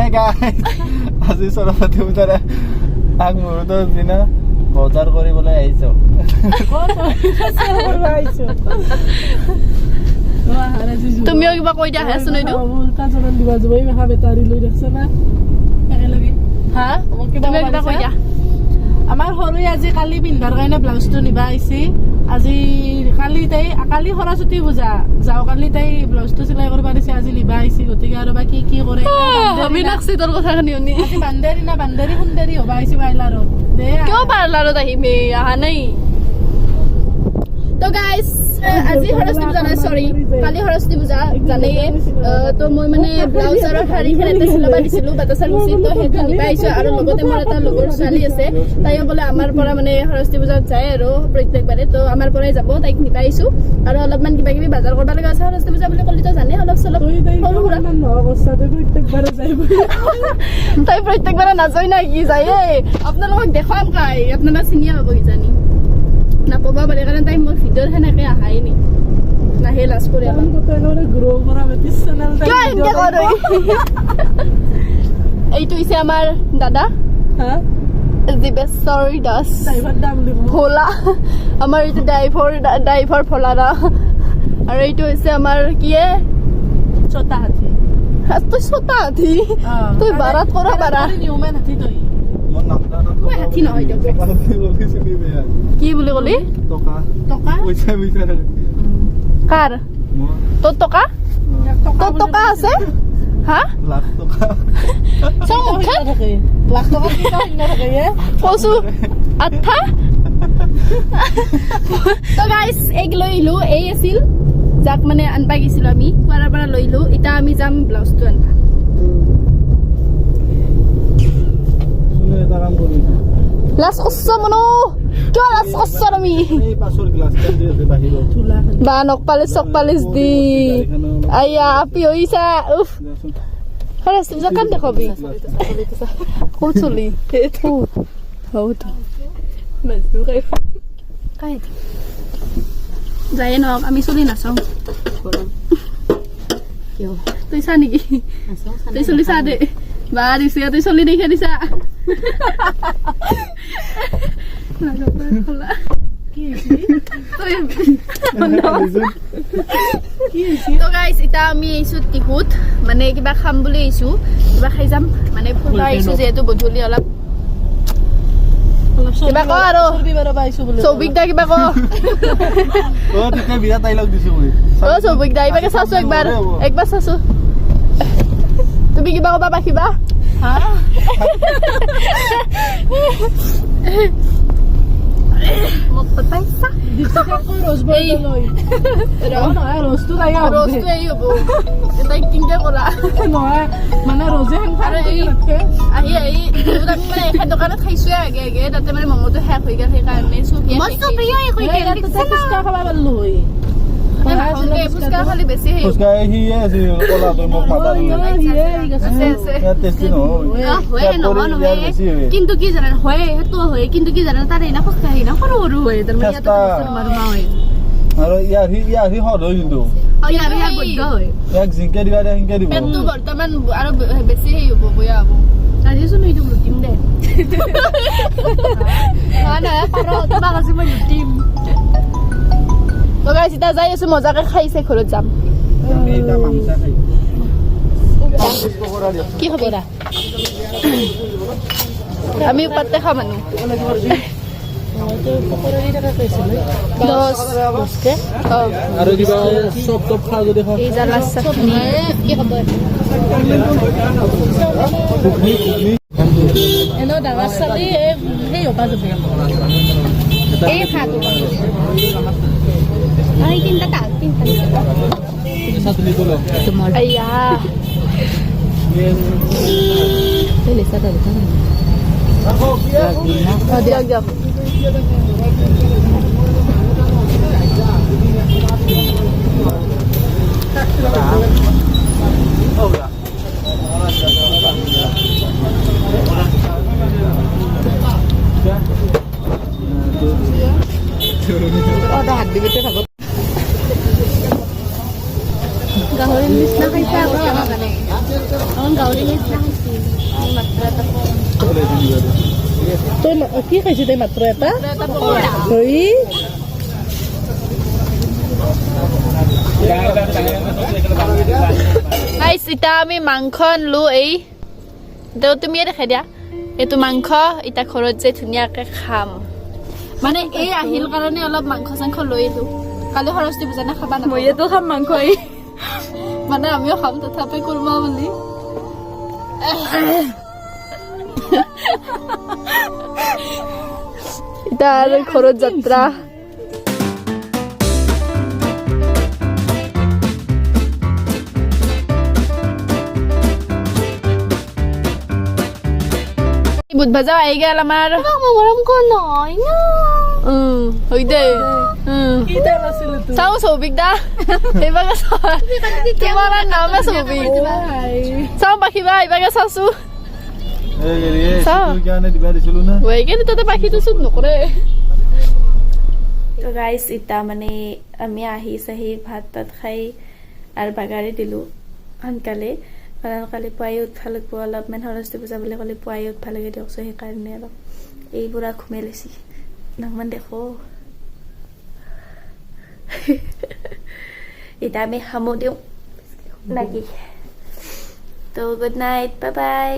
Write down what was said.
guys আজি সৰস্বতী পূজাৰ আগমুহূৰ্তৰ দিনা বজাৰ কৰিবলৈ আহিছো তুমিও কিবা কৈ দিয়া হে শুনাই দিও হা তুমি কিবা কৈ দিয়া আমাৰ সৰুই আজি কালি পিন্ধাৰ কাৰণে ব্লাউজটো নিবা আহিছে আজি কালি সৰস্বতী পূজা যাও কালি তাই ব্লাউজটো চিলাই কৰিব দিছে আজি নিবা আহিছে গতিকে আৰু বাকি কি কৰে আমি নাকছি তোৰ কথা শুনি আজি বান্দাৰী সুন্দৰী হবা আহিছে পাৰ্লাৰত কিয় পাৰ্লাৰত আহিমে আহা নাই তো গাইস আজি সৰস্বতী পূজা নাই সৰি কালি সৰস্বতী পূজা জানেই তো মই মানে ব্লাউজ আৰু শাৰী খেলাতে চিলাব দিছিলো বাতাচাৰ গুচি তো সেইটো নিবাইছো আৰু লগতে মোৰ এটা লগৰ ছোৱালী আছে তাইও বোলে আমাৰ পৰা মানে সৰস্বতী পূজাত যায় আৰু প্ৰত্যেকবাৰে তো আমাৰ পৰাই যাব তাইক নিবাইছো আৰু অলপমান কিবা কিবি বজাৰ কৰিব লগা আছে সৰস্বতী পূজা বুলি ক'লে তো জানে অলপ চলপ সৰু সুৰা তাই প্ৰত্যেকবাৰে নাযায় না কি যায় আপোনালোকক দেখাম কাই আপোনালোকে চিনিয়ে পাব কিজানি নাপাব পাৰে কাৰণ তাই মোৰ ভিডিঅ'ত সেনেকে আহাই নি নাহে লাজ কৰি এইটো হৈছে আমাৰ দাদা দিবেশ্বৰী দাস ভোলা আমাৰ এইটো ড্ৰাইভাৰ ভোলা দা আৰু এইটো হৈছে আমাৰ কিয়ে ছটা হাতী তই ছটা হাতী তই বাৰাত কৰা বাৰা মই হাতী নহয় দিয়ক কি বুলি ক'লি টকা কাৰ তোৰ টকা তোৰ টকা আছে হা লাখ টকা চাও মুখে লাখ টকা কৈছো আঠা তো গাইজ এইক লৈ আহিলো এই আছিল যাক মানে আনবা গৈছিলো আমি কোৱাৰ পৰা লৈলো এতিয়া আমি যাম ব্লাউজটো আনবা লাজ কৰছ মনো কিয় লাজ কৰছ তুমি বা নখ পালিচ চক পালিচ দি আয়া আপি হৈছা উফ সৰস্বতী পূজা কান দেখাবি ক'ত চলি যায় নহওক আমি চলি নাচাওঁ তই চা নেকি তই চলি চা দে বা দিছে তই চলি দেখে দিছা আমি আহিছো টিহুত মানে কিবা খাম বুলি আহিছো কিবা খাই যাম মানে ফুৰিব আহিছো যিহেতু গধূলি অলপ কিবা ক আৰু চৌবিক দা কিবা ক চৌবিক দা এইবাকে চাইছো একবাৰ চাইছো তুমি কিবা কবা বাকিবা মোক পতাইছা ৰসটো তাই হ'ব তাই কিনকে কৰা নহয় মানে ৰজে আহি আমি মানে এখন দোকানত খাইছোৱে আগে তাতে মানে মমটো শেষ হৈ গ'ল সেইকাৰণে ফুচকা খাব পাৰিলো হয় ফুচকা খালি বেছি কিন্তু কি জানে হয় সেইটো হয় কিন্তু কি জানে তাৰে না ফুচকা সৰু সৰু হয় আৰু ইয়াৰ হদ হয় কিন্তু জিংকে দিবা সিংকে দিব পেটটো বৰ্তমান আৰু বেছি হেৰি হ'ব বয়া হ'ব আজিচোন এইটো লুটিম দে তোমাক আজি মই লুটিম লগাই চিতা যাই আছো মজাকে খাইছে ঘৰত যাম কি হ'ব আমি পাতে খাম মানুহ আৰু কিবা চব খা যদি এনে ডাঙৰ ছোৱালী সেই হবা যাব এই খাটো ay tinta ayya Lisa tadi kan diag ada hati betul takut গাহৰি নিচিনা খাইছে আকৌ গাহৰি তই কি খাইছি তই মাত্ৰ এটা হয় গাইছ এতিয়া আমি মাংস আনলো এই তুমিয়ে দেখাই দিয়া এইটো মাংস এতিয়া ঘৰত যে ধুনীয়াকে খাম মানে এই আহিল কাৰণে অলপ মাংস চাংস লৈ আহিলো কালি সৰস্বতী পূজা না খাবা মইতো খাম মাংস মানে আমিও খাম তথাপি কুৰমা বুলি এতিয়া আৰু ঘৰত যাত্ৰা বুট ভাজা আহি গেল আমাৰ গৰম কোন নহয় হৈ দে চাওঁ সৌভিক দা এইবাগে তোমাৰ নামে সৌভিক চাওঁ পাখিবা এইবাগে চাওঁছো তাতে পাখিটো চুট নকৰে তো গাইছ ইতা মানে আমি আহি চাহি ভাত তাত খাই আৰু বাগাৰে দিলো সোনকালে কাৰণ কালি পুৱাই উঠবা লাগব অলপমান সৰস্বতী পূজা বুলি ক'লে পুৱাই উঠবা লাগে দিয়কচোন সেইকাৰণে অলপ এই বুঢ়া ঘুমাই লৈছি নকমান দেখো এতিয়া আমি সামো দিওঁ লাগি তো গুড নাইট বাই বাই